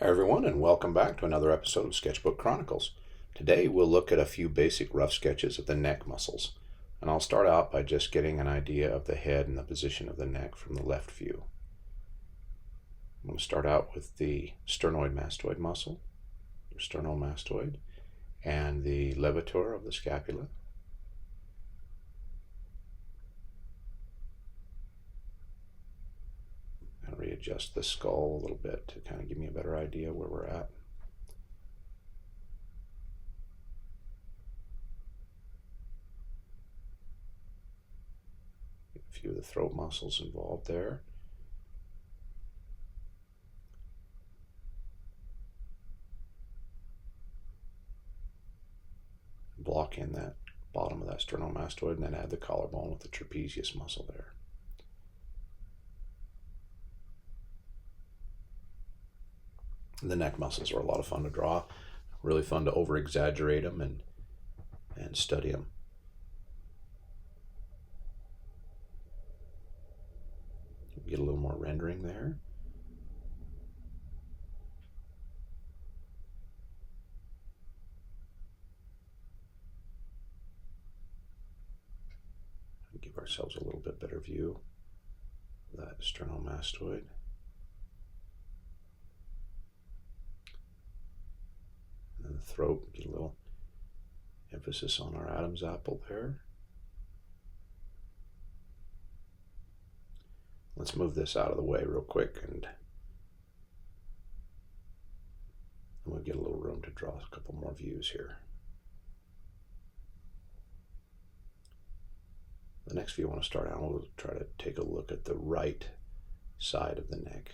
everyone, and welcome back to another episode of Sketchbook Chronicles. Today we'll look at a few basic rough sketches of the neck muscles, and I'll start out by just getting an idea of the head and the position of the neck from the left view. I'm going to start out with the sternoid-mastoid muscle, sternomastoid, and the levator of the scapula. And readjust the skull a little bit to kind of give me a better idea where we're at. A few of the throat muscles involved there. Block in that bottom of that sternomastoid and then add the collarbone with the trapezius muscle there. The neck muscles are a lot of fun to draw, really fun to over-exaggerate them and study them. Get a little more rendering there. Give ourselves a little bit better view of that sternomastoid. And then the throat, get a little emphasis on our Adam's apple there. Let's move this out of the way real quick and we'll get a little room to draw a couple more views here. The next view I want to start out, we'll try to take a look at the right side of the neck.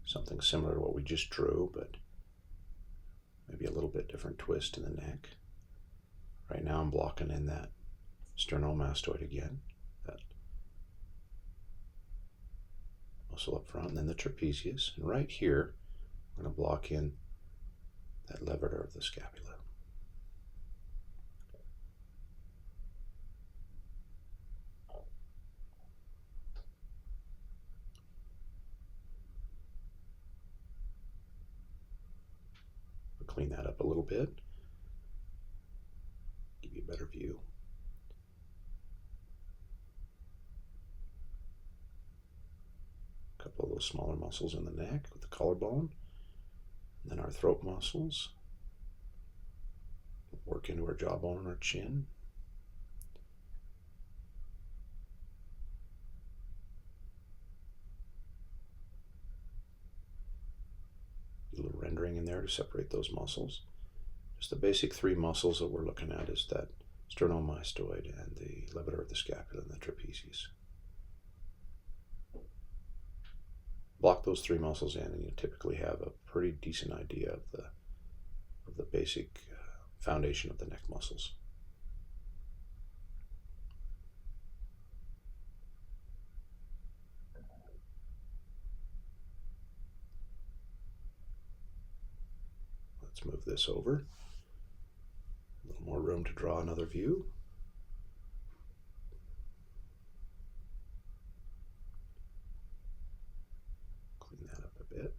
Something similar to what we just drew, but maybe a little bit different twist in the neck. Right now I'm blocking in that sternomastoid again, that muscle up front, and then the trapezius. And right here, I'm going to block in that levator of the scapula. Clean that up a little bit, give you a better view. A couple of those smaller muscles in the neck with the collarbone, and then our throat muscles. Work into our jawbone and our chin. A little rendering in there to separate those muscles. Just the basic three muscles that we're looking at is that sternomastoid and the levator of the scapula and the trapezius. Block those three muscles in and you typically have a pretty decent idea of the basic foundation of the neck muscles. Let's move this over. A little more room to draw another view. Clean that up a bit.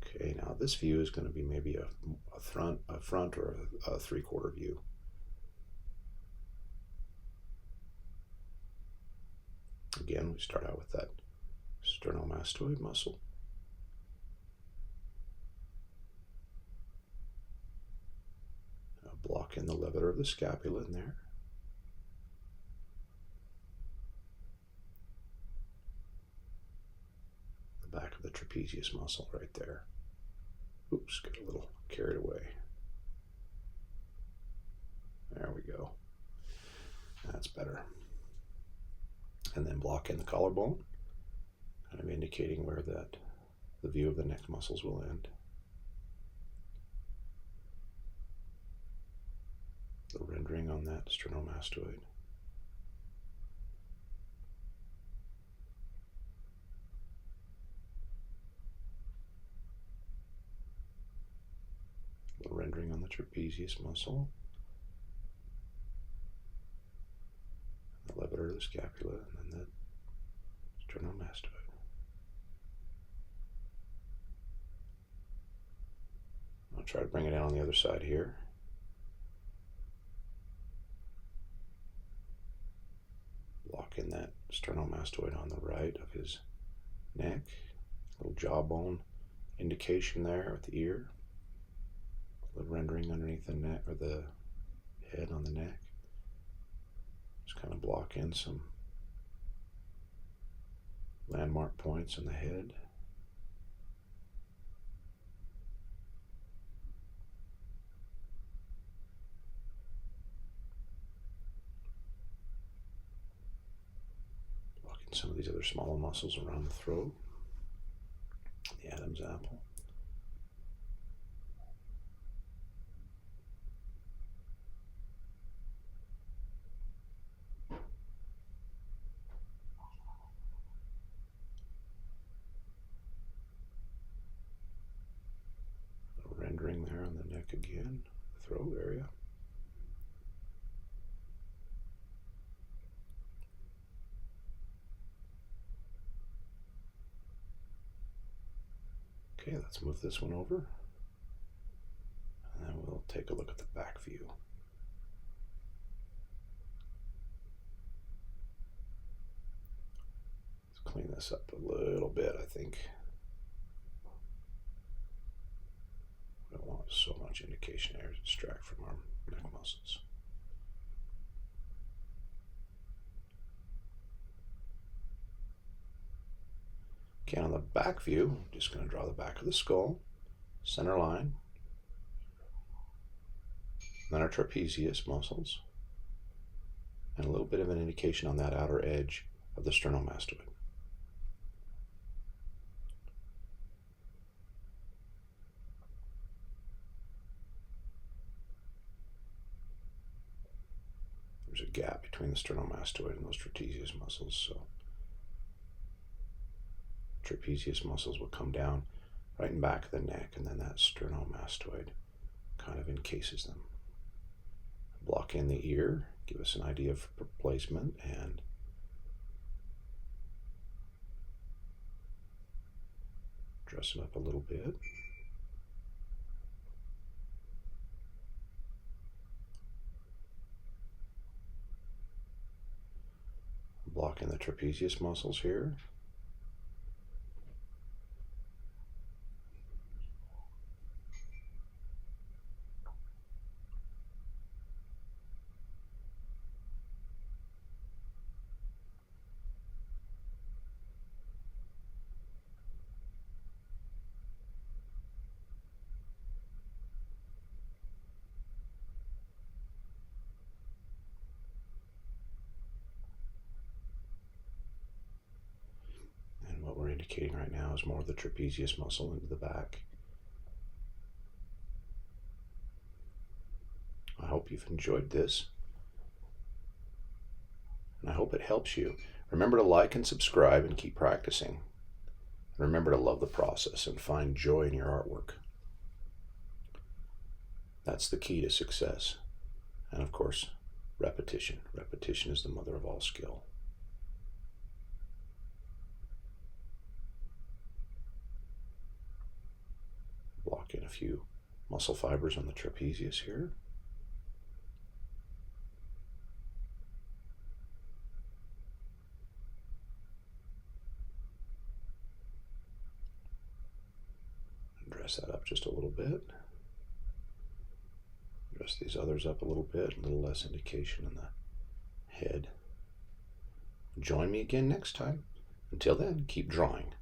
Okay, now this view is going to be maybe a front or a three-quarter view. Again, we start out with that sternomastoid muscle. Block in the levator of the scapula in there. The back of the trapezius muscle right there. Oops, got a little carried away. There we go. That's better. And then block in the collarbone, kind of indicating where the view of the neck muscles will end. The rendering on that sternomastoid. the trapezius muscle, the levator of the scapula, and then the sternomastoid. I'll try to bring it in on the other side here. Lock in that sternomastoid on the right of his neck. Little jawbone indication there with the ear. The rendering underneath the neck, or the head on the neck. Just kind of block in some landmark points in the head. Blocking some of these other smaller muscles around the throat, the Adam's apple. Rendering there on the neck again, the throat area. Okay, let's move this one over, and then we'll take a look at the back view. Let's clean this up a little bit, I think. We don't want so much indication there to distract from our neck muscles. Okay, on the back view, I'm just going to draw the back of the skull, center line, then our trapezius muscles, and a little bit of an indication on that outer edge of the sternomastoid. There's a gap between the sternomastoid and those trapezius muscles, so trapezius muscles will come down right in back of the neck, and then that sternomastoid kind of encases them. Block in the ear, give us an idea of placement, and dress it up a little bit. Block in the trapezius muscles here. What we're indicating right now is more of the trapezius muscle into the back. I hope you've enjoyed this, and I hope it helps you. Remember to like and subscribe and keep practicing. And remember to love the process and find joy in your artwork. That's the key to success. And of course, repetition. Repetition is the mother of all skill. Block in a few muscle fibers on the trapezius here. And dress that up just a little bit. Dress these others up a little bit, a little less indication in the head. Join me again next time. Until then, keep drawing.